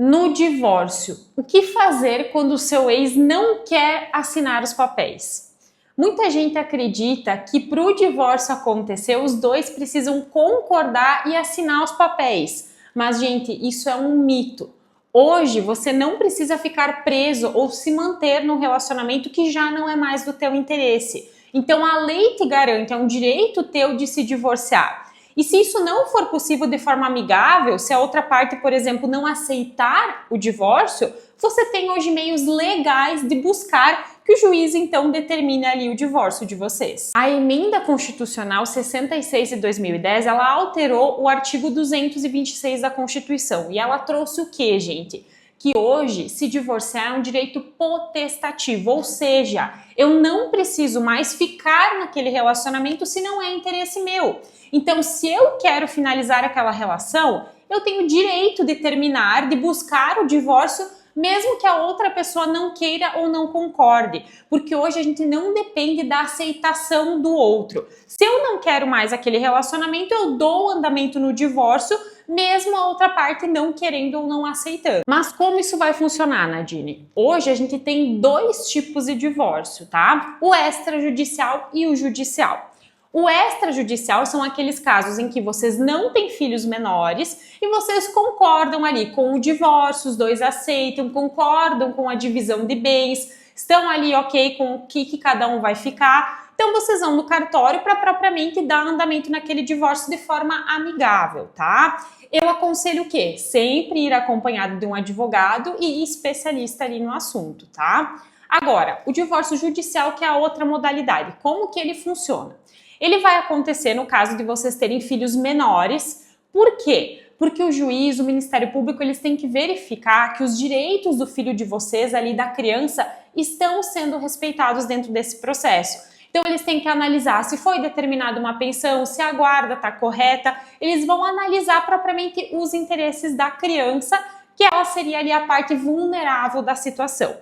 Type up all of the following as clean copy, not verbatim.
No divórcio, o que fazer quando o seu ex não quer assinar os papéis? Muita gente acredita que para o divórcio acontecer, os dois precisam concordar e assinar os papéis. Mas, gente, isso é um mito. Hoje, você não precisa ficar preso ou se manter num relacionamento que já não é mais do teu interesse. Então, a lei te garante, é um direito teu de se divorciar. E se isso não for possível de forma amigável, se a outra parte, por exemplo, não aceitar o divórcio, você tem hoje meios legais de buscar que o juiz então determine ali o divórcio de vocês. A Emenda Constitucional 66 de 2010, ela alterou o artigo 226 da Constituição e ela trouxe o que, gente? Que hoje se divorciar é um direito potestativo, ou seja, eu não preciso mais ficar naquele relacionamento se não é interesse meu. Então, se eu quero finalizar aquela relação, eu tenho direito de terminar, de buscar o divórcio, mesmo que a outra pessoa não queira ou não concorde, porque hoje a gente não depende da aceitação do outro. Se eu não quero mais aquele relacionamento, eu dou andamento no divórcio, mesmo a outra parte não querendo ou não aceitando. Mas como isso vai funcionar, Nadine? Hoje a gente tem dois tipos de divórcio, tá? O extrajudicial e o judicial. O extrajudicial são aqueles casos em que vocês não têm filhos menores e vocês concordam ali com o divórcio, os dois aceitam, concordam com a divisão de bens, estão ali ok com o que cada um vai ficar. Então vocês vão no cartório para propriamente dar andamento naquele divórcio de forma amigável, tá? Eu aconselho o quê? Sempre ir acompanhado de um advogado e especialista ali no assunto, tá? Agora, o divórcio judicial, que é a outra modalidade, como que ele funciona? Ele vai acontecer no caso de vocês terem filhos menores. Por quê? Porque o juiz, o Ministério Público, eles têm que verificar que os direitos do filho de vocês, ali da criança, estão sendo respeitados dentro desse processo. Então eles têm que analisar se foi determinada uma pensão, se a guarda está correta. Eles vão analisar propriamente os interesses da criança, que ela seria ali a parte vulnerável da situação.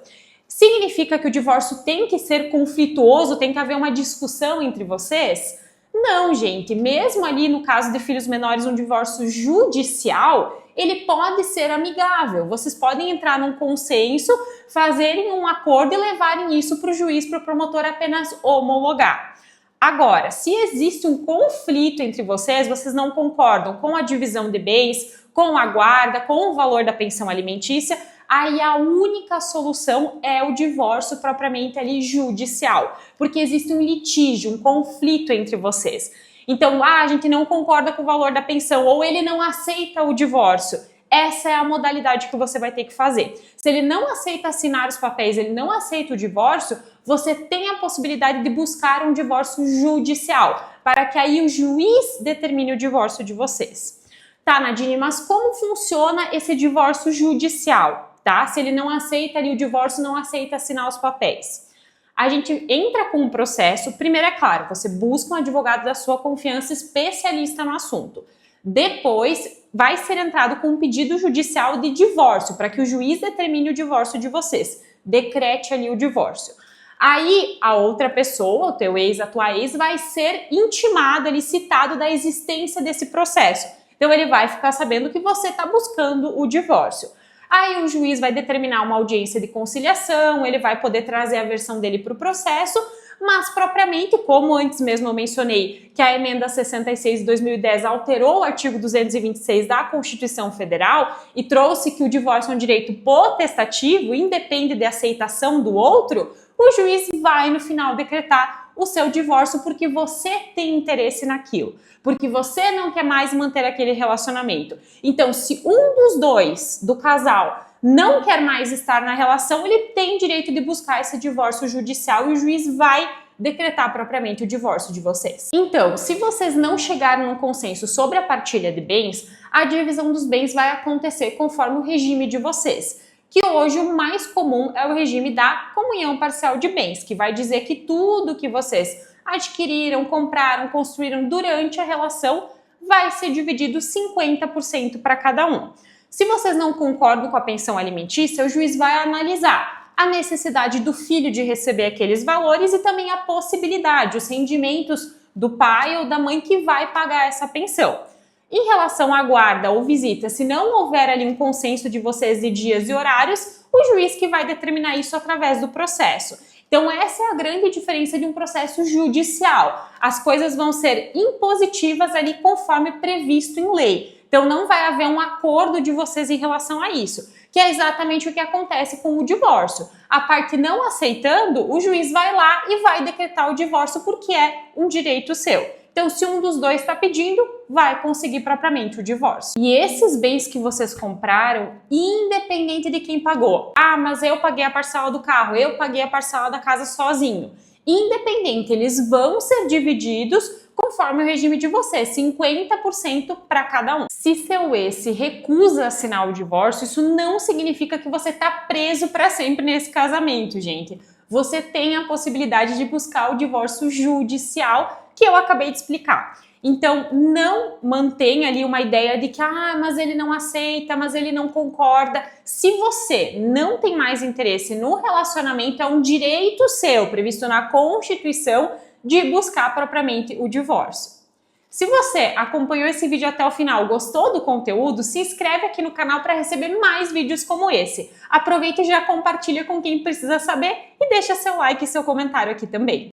Significa que o divórcio tem que ser conflituoso, tem que haver uma discussão entre vocês? Não, gente. Mesmo ali no caso de filhos menores, um divórcio judicial, ele pode ser amigável. Vocês podem entrar num consenso, fazerem um acordo e levarem isso para o juiz, para o promotor apenas homologar. Agora, se existe um conflito entre vocês, vocês não concordam com a divisão de bens, com a guarda, com o valor da pensão alimentícia, aí a única solução é o divórcio propriamente ali judicial, porque existe um litígio, um conflito entre vocês. Então, a gente não concorda com o valor da pensão ou ele não aceita o divórcio. Essa é a modalidade que você vai ter que fazer. Se ele não aceita assinar os papéis, ele não aceita o divórcio, você tem a possibilidade de buscar um divórcio judicial, para que aí o juiz determine o divórcio de vocês. Tá, Nadine, mas como funciona esse divórcio judicial? Tá? Se ele não aceita ali o divórcio, não aceita assinar os papéis. A gente entra com um processo, primeiro é claro, você busca um advogado da sua confiança especialista no assunto. Depois vai ser entrado com um pedido judicial de divórcio, para que o juiz determine o divórcio de vocês, decrete ali o divórcio. Aí a outra pessoa, o teu ex, a tua ex, vai ser intimado ali, citado da existência desse processo. Então ele vai ficar sabendo que você está buscando o divórcio. Aí o juiz vai determinar uma audiência de conciliação, ele vai poder trazer a versão dele para o processo, mas propriamente, como antes mesmo eu mencionei, que a Emenda 66 de 2010 alterou o artigo 226 da Constituição Federal e trouxe que o divórcio é um direito potestativo, independe de aceitação do outro, o juiz vai no final decretar o seu divórcio porque você tem interesse naquilo, porque você não quer mais manter aquele relacionamento. Então, se um dos dois, do casal, não quer mais estar na relação, ele tem direito de buscar esse divórcio judicial e o juiz vai decretar propriamente o divórcio de vocês. Então, se vocês não chegarem num consenso sobre a partilha de bens, a divisão dos bens vai acontecer conforme o regime de vocês, que hoje o mais comum é o regime da comunhão parcial de bens, que vai dizer que tudo que vocês adquiriram, compraram, construíram durante a relação vai ser dividido 50% para cada um. Se vocês não concordam com a pensão alimentícia, o juiz vai analisar a necessidade do filho de receber aqueles valores e também a possibilidade, os rendimentos do pai ou da mãe que vai pagar essa pensão. Em relação à guarda ou visita, se não houver ali um consenso de vocês de dias e horários, o juiz que vai determinar isso através do processo. Então essa é a grande diferença de um processo judicial. As coisas vão ser impositivas ali conforme previsto em lei. Então não vai haver um acordo de vocês em relação a isso, que é exatamente o que acontece com o divórcio. A parte não aceitando, o juiz vai lá e vai decretar o divórcio porque é um direito seu. Então, se um dos dois está pedindo, vai conseguir propriamente o divórcio. E esses bens que vocês compraram, independente de quem pagou. Ah, mas eu paguei a parcela do carro, eu paguei a parcela da casa sozinho. Independente, eles vão ser divididos conforme o regime de vocês, 50% para cada um. Se seu ex se recusa a assinar o divórcio, isso não significa que você está preso para sempre nesse casamento, gente. Você tem a possibilidade de buscar o divórcio judicial, que eu acabei de explicar. Então, não mantenha ali uma ideia de que, mas ele não aceita, mas ele não concorda. Se você não tem mais interesse no relacionamento, é um direito seu, previsto na Constituição, de buscar propriamente o divórcio. Se você acompanhou esse vídeo até o final, gostou do conteúdo, se inscreve aqui no canal para receber mais vídeos como esse. Aproveita e já compartilha com quem precisa saber e deixa seu like e seu comentário aqui também.